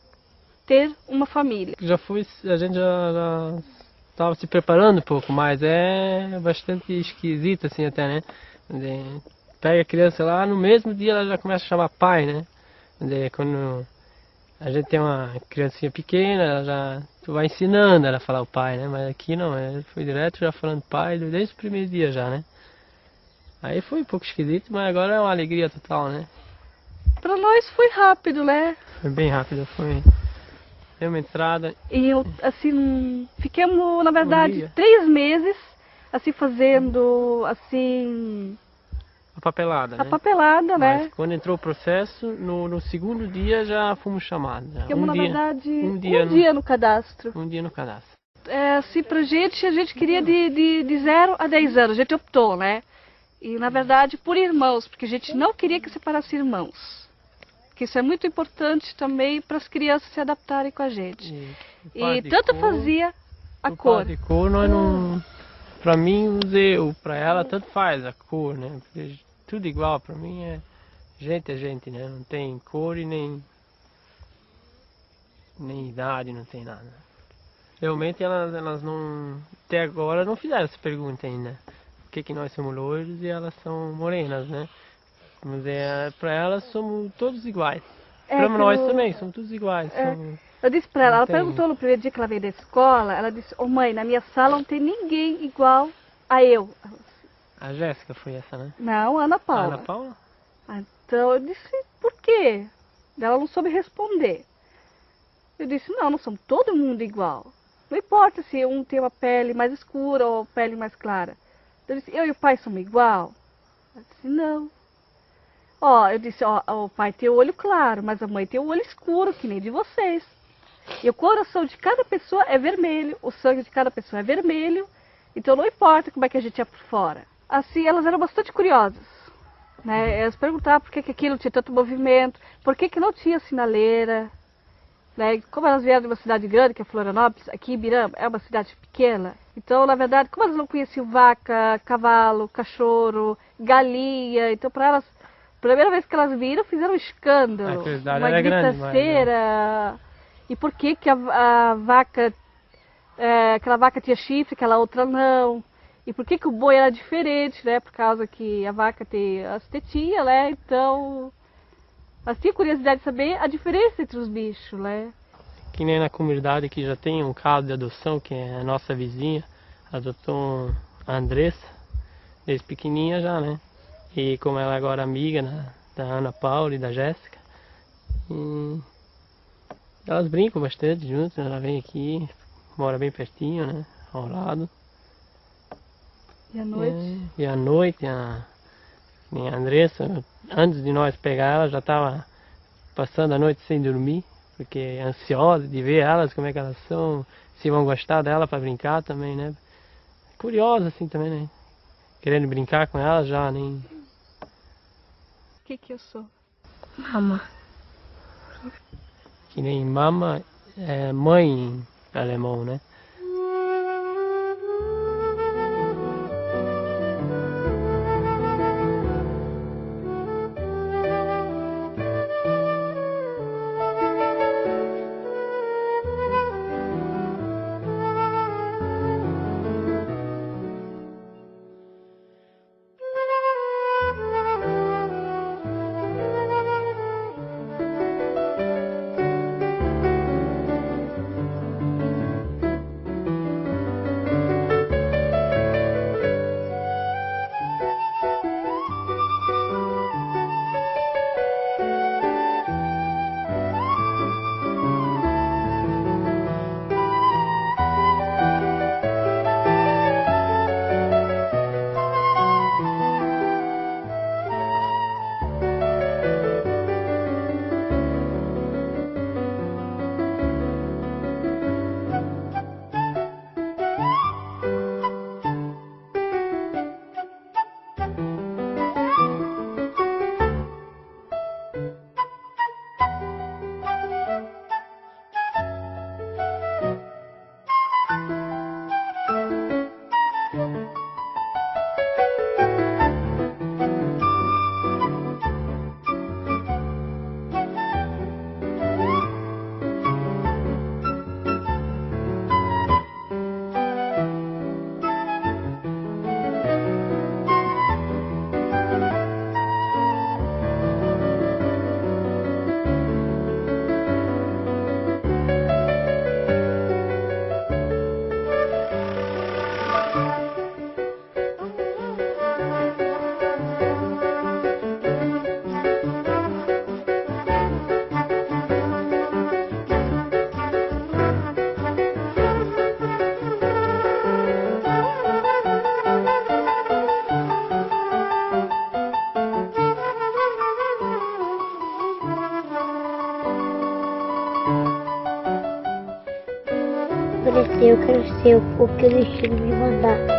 ter uma família. A gente já estava se preparando um pouco mais, é bastante esquisito assim até, né? Pega a criança lá, no mesmo dia ela já começa a chamar pai, né? Quando a gente tem uma criancinha pequena, tu vai ensinando ela a falar o pai, né? Mas aqui não, foi direto já falando pai desde o primeiro dia já, né? Aí foi um pouco esquisito, mas agora é uma alegria total, né? Pra nós foi rápido, né? Foi bem rápido, deu uma entrada. E eu, assim, fiquemos, na verdade, 3 meses, assim, fazendo, assim... A papelada, né? A papelada, né? Mas quando entrou o processo, no segundo dia já fomos chamados. Ficamos, na verdade, um dia no cadastro. Um dia no cadastro. Assim, pra gente, a gente queria de 0 a 10 anos, a gente optou, né? E, na verdade, por irmãos, porque a gente não queria que separasse irmãos. Que isso é muito importante também para as crianças se adaptarem com a gente. E tanto fazia a cor. De cor, nós não... Pra mim, pra ela, tanto faz a cor, né? Porque tudo igual, pra mim é gente, né? Não tem cor e nem idade, não tem nada. Realmente elas não, até agora não fizeram essa pergunta ainda. Por que nós somos loiros e elas são morenas, né? Mas pra elas somos todos iguais. Pra nós também, somos todos iguais. Eu disse pra ela perguntou no primeiro dia que ela veio da escola, ela disse, mãe, na minha sala não tem ninguém igual a eu. A Jéssica foi essa, né? Não, a Ana Paula. Ana Paula? Então eu disse, por quê? Ela não soube responder. Eu disse, não somos todo mundo igual. Não importa se um tem uma pele mais escura ou pele mais clara. Eu disse, eu e o pai somos igual? Ela disse, não. Eu disse, o pai tem o olho claro, mas a mãe tem o olho escuro, que nem de vocês. E o coração de cada pessoa é vermelho, o sangue de cada pessoa é vermelho, então não importa como é que a gente é por fora. Assim, elas eram bastante curiosas, né? Elas perguntavam por que aquilo tinha tanto movimento, por que não tinha sinaleira, né? Como elas vieram de uma cidade grande, que é Florianópolis, aqui Ibirama é uma cidade pequena, então, na verdade, como elas não conheciam vaca, cavalo, cachorro, galinha, então para elas, a primeira vez que elas viram, fizeram um escândalo, uma gritaceira. E por que a vaca, aquela vaca tinha chifre, aquela outra não? E por que o boi era diferente, né? Por causa que a vaca tem as tetinhas, né? Então, elas tinham curiosidade de saber a diferença entre os bichos, né? Que nem na comunidade que já tem um caso de adoção, que é a nossa vizinha, adotou a Andressa, desde pequenininha já, né? E como ela é agora amiga da Ana Paula e da Jéssica, elas brincam bastante juntas, ela vem aqui, mora bem pertinho, né, ao lado. E à noite? E à noite, a Andressa, antes de nós pegar ela, já estava passando a noite sem dormir, porque é ansiosa de ver elas, como é que elas são, se vão gostar dela para brincar também, né. Curiosa assim também, né, querendo brincar com ela já, nem... O que eu sou? Mama. Que nem mama é mãe em alemão, né? crescer, eu quero ser o que o destino me mandar.